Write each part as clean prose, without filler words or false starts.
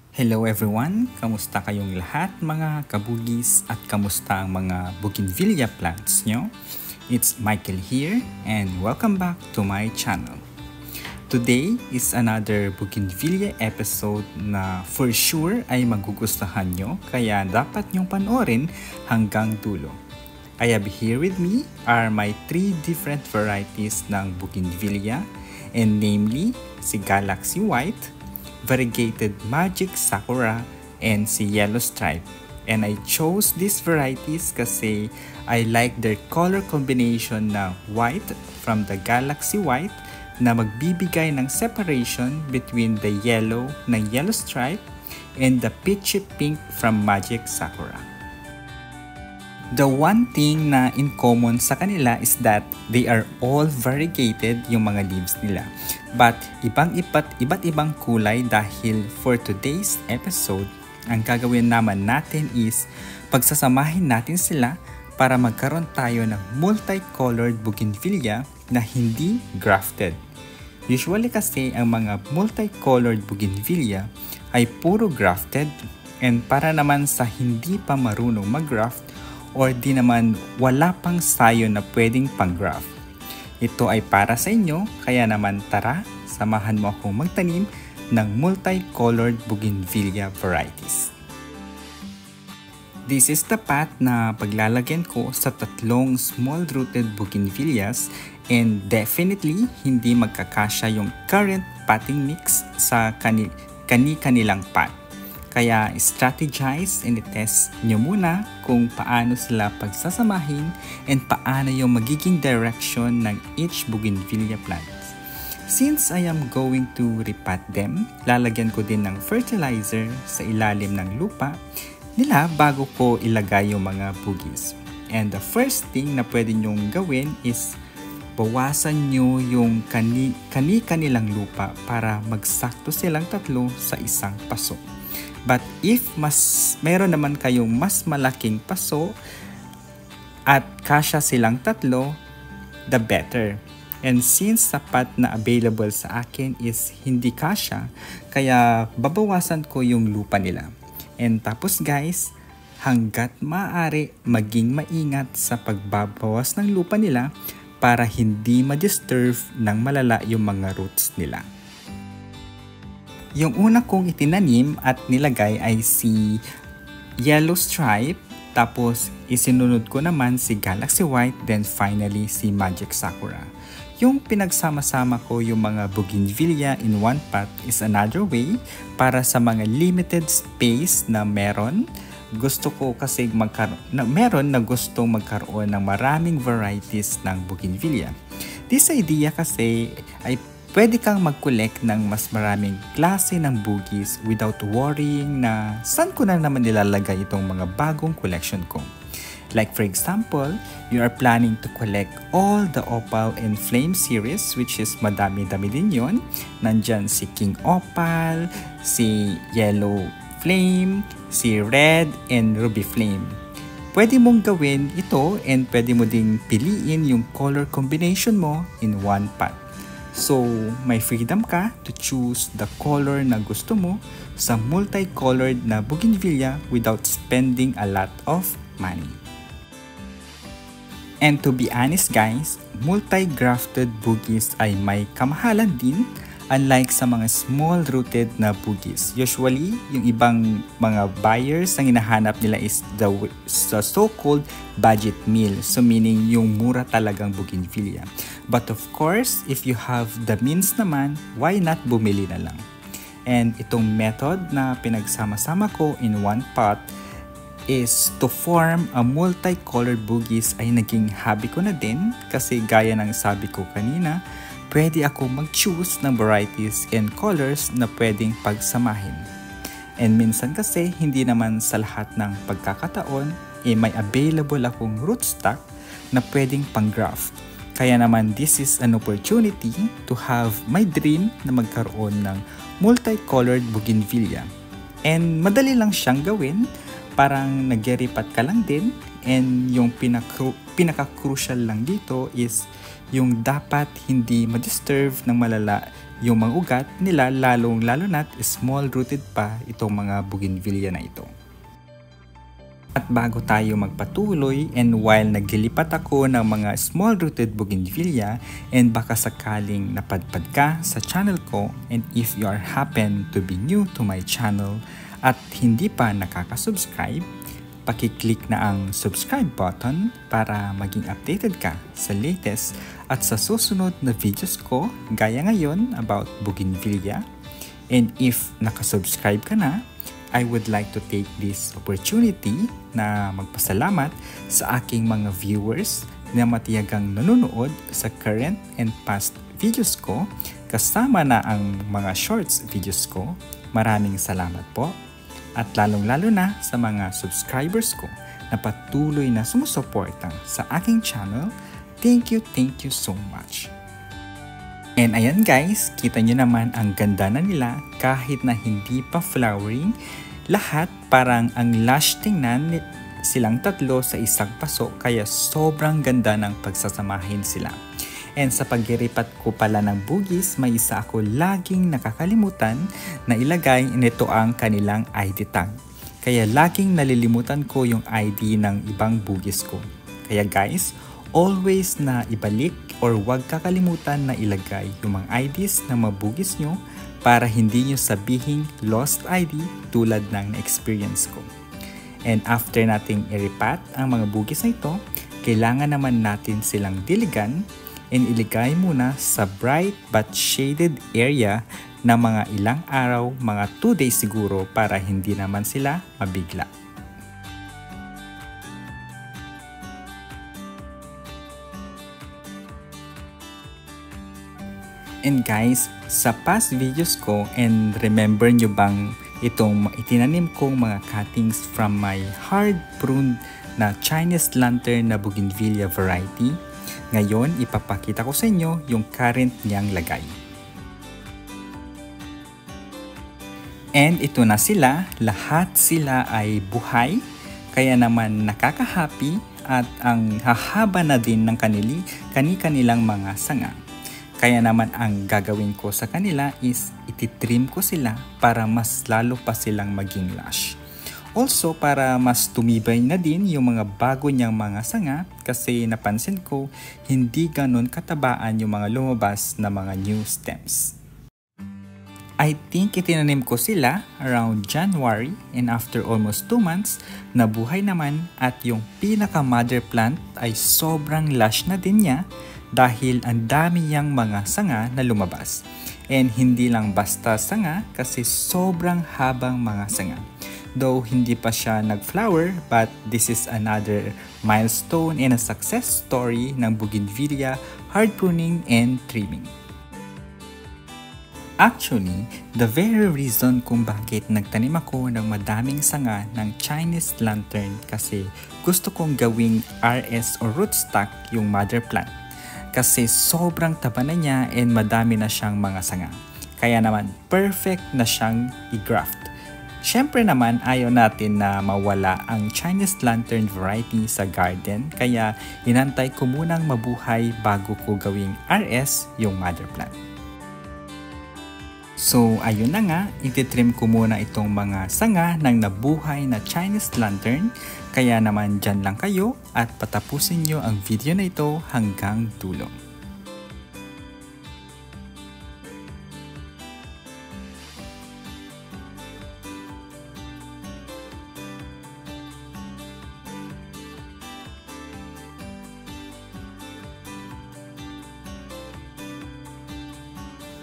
Hello everyone! Kamusta kayong lahat mga kabugis at kamusta ang mga bougainvillea plants nyo? It's Michael here and welcome back to my channel. Today is another bougainvillea episode na for sure ay magugustuhan nyo kaya dapat nyong panoorin hanggang dulo. I have here with me are my 3 different varieties ng bougainvillea and namely si Galaxy White, Variegated Magic Sakura, and si Yellow Stripe. And I chose these varieties kasi I like their color combination na white from the Galaxy White na magbibigay ng separation between the yellow ng Yellow Stripe and the peachy pink from Magic Sakura. The one thing na in common sa kanila is that they are all variegated yung mga leaves nila. But iba't ibang kulay dahil for today's episode, ang gagawin naman natin is pagsasamahin natin sila para magkaroon tayo ng multicolored bougainvillea na hindi grafted. Usually kasi ang mga multicolored bougainvillea ay puro grafted and para naman sa hindi pa marunong mag-graft or di naman wala pang sayo na pwedeng pang-graft. Ito ay para sa inyo, kaya naman tara, samahan mo akong magtanim ng multicolored bougainvillea varieties. This is the pot na paglalagyan ko sa 3 small-rooted bougainvilleas and definitely hindi magkakasya yung current potting mix sa kani-kanilang pot. Kaya strategize and test nyo muna kung paano sila pagsasamahin and paano yung magiging direction ng each bougainvillea plant. Since I am going to repot them, lalagyan ko din ng fertilizer sa ilalim ng lupa nila bago ko ilagay yung mga bugis. And the first thing na pwede nyong gawin is bawasan nyo yung kani-kanilang lupa para magsakto silang 3 sa isang paso. But if meron naman kayong mas malaking paso at kasya silang 3, the better. And since sapat na available sa akin is hindi kasya, kaya babawasan ko yung lupa nila. And tapos guys, hanggat maaari maging maingat sa pagbabawas ng lupa nila para hindi ma-disturb ng malala yung mga roots nila. Yung una kong itinanim at nilagay ay si Yellow Stripe, tapos isinunod ko naman si Galaxy White, then finally si Magic Sakura. Yung pinagsama-sama ko yung mga bougainvillea in one pot is another way para sa mga limited space na meron. Gusto ko kasi meron na gustong magkaroon ng maraming varieties ng bougainvillea. This idea kasi ay pwede kang mag-collect ng mas maraming klase ng bugis without worrying na saan ko na naman nilalagay itong mga bagong collection ko. Like for example, you are planning to collect all the Opal and Flame series, which is madami-dami din yun. Nandyan si King Opal, si Yellow Flame, si Red, and Ruby Flame. Pwede mong gawin ito and pwede mo ding piliin yung color combination mo in one pot. So, may freedom ka to choose the color na gusto mo sa multicolored na bougainvillea without spending a lot of money. And to be honest guys, multi-grafted bugis ay may kamahalan din unlike sa mga small-rooted na bugis. Usually, yung ibang mga buyers ang hinahanap nila is the so-called budget meal. So meaning yung mura talagang bougainvillea. But of course, if you have the means naman, why not bumili na lang? And itong method na pinagsama-sama ko in one pot is to form a multicolored bugis ay naging hobby ko na din kasi gaya ng sabi ko kanina, pwede ako mag-choose ng varieties and colors na pwedeng pagsamahin. And minsan kasi hindi naman sa lahat ng pagkakataon may available akong rootstock na pwedeng pang-graft. Kaya naman this is an opportunity to have my dream na magkaroon ng multicolored bougainvillea. And madali lang siyang gawin, parang nag-repot ka lang din, and yung pinaka-crucial lang dito is yung dapat hindi ma-disturb ng malala yung mga ugat nila, lalo na't small rooted pa itong mga bougainvillea na ito. At bago tayo magpatuloy, and while naglilipat ako ng mga small-rooted bougainvillea and baka sakaling napadpad ka sa channel ko, and if you are happen to be new to my channel at hindi pa nakaka-subscribe, pakiclick na ang subscribe button para maging updated ka sa latest at sa susunod na videos ko gaya ngayon about bougainvillea. And if nakasubscribe ka na, I would like to take this opportunity na magpasalamat sa aking mga viewers na matiyagang nanonood sa current and past videos ko, kasama na ang mga shorts videos ko. Maraming salamat po. At lalong-lalo na sa mga subscribers ko na patuloy na sumusuporta sa aking channel. Thank you so much. And ayan guys, kita nyo naman ang ganda na nila kahit na hindi pa flowering. Lahat parang ang lush tingnan silang tatlo sa isang paso, kaya sobrang ganda ng pagsasamahin sila. And sa paggiripat ko pala ng bugis, may isa ako laging nakakalimutan na ilagay, nito ang kanilang ID tag. Kaya laging nalilimutan ko yung ID ng ibang bugis ko. Kaya guys, always na ibalik or huwag kakalimutan na ilagay yung mga IDs ng mga bugis nyo para hindi nyo sabihing lost ID tulad ng na-experience ko. And after nating iripat ang mga bugis na ito, kailangan naman natin silang diligan and iligay muna sa bright but shaded area na mga ilang araw, mga 2 days siguro, para hindi naman sila mabigla. And guys, sa past videos ko, and remember nyo bang itong itinanim kong mga cuttings from my hard-pruned na Chinese lantern na bougainvillea variety? Ngayon, ipapakita ko sa inyo yung current niyang lagay. And ito na sila, lahat sila ay buhay, kaya naman nakaka-happy at ang hahaba na din ng kani-kanilang mga sanga. Kaya naman ang gagawin ko sa kanila is ititrim ko sila para mas lalo pa silang maging lush. Also para mas tumibay na din yung mga bago niyang mga sanga, kasi napansin ko hindi ganun katabaan yung mga lumabas na mga new stems. I think itinanim ko sila around January, and after almost 2 months, nabuhay naman at yung pinaka mother plant ay sobrang lush na din niya dahil ang dami niyang mga sanga na lumabas. And hindi lang basta sanga, kasi sobrang habang mga sanga. Though hindi pa siya nag-flower, but this is another milestone and a success story ng bougainvillea hard pruning and trimming. Actually, the very reason kung bakit nagtanim ako ng madaming sanga ng Chinese lantern, kasi gusto kong gawing RS or rootstock yung mother plant. Kasi sobrang taba na niya and madami na siyang mga sanga. Kaya naman perfect na siyang i-graft. Syempre naman ayaw natin na mawala ang Chinese lantern variety sa garden, kaya inantay ko munang mabuhay bago ko gawing RS yung mother plant. So ayun na nga, ititrim ko muna itong mga sanga ng nabuhay na Chinese lantern. Kaya naman dyan lang kayo at patapusin nyo ang video na ito hanggang dulo.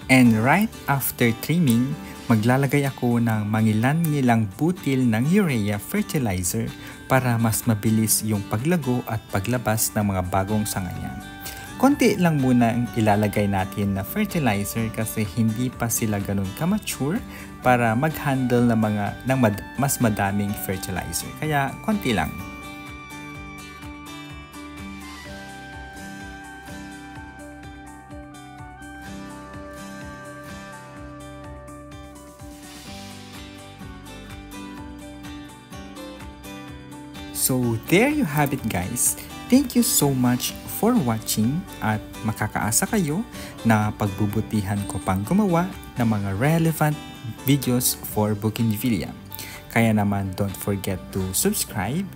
And right after trimming, maglalagay ako ng mangilan-ngilang butil ng urea fertilizer para mas mabilis yung paglago at paglabas ng mga bagong sanga niya. Konti lang muna ang ilalagay natin na fertilizer kasi hindi pa sila ganun ka-mature para mag-handle ng mas madaming fertilizer. Kaya konti lang. So there you have it guys. Thank you so much for watching at makakaasa kayo na pagbubutihan ko pang gumawa ng mga relevant videos for Bougainvillea. Kaya naman don't forget to subscribe,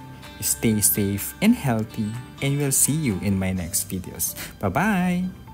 stay safe and healthy, and we'll see you in my next videos. Bye-bye!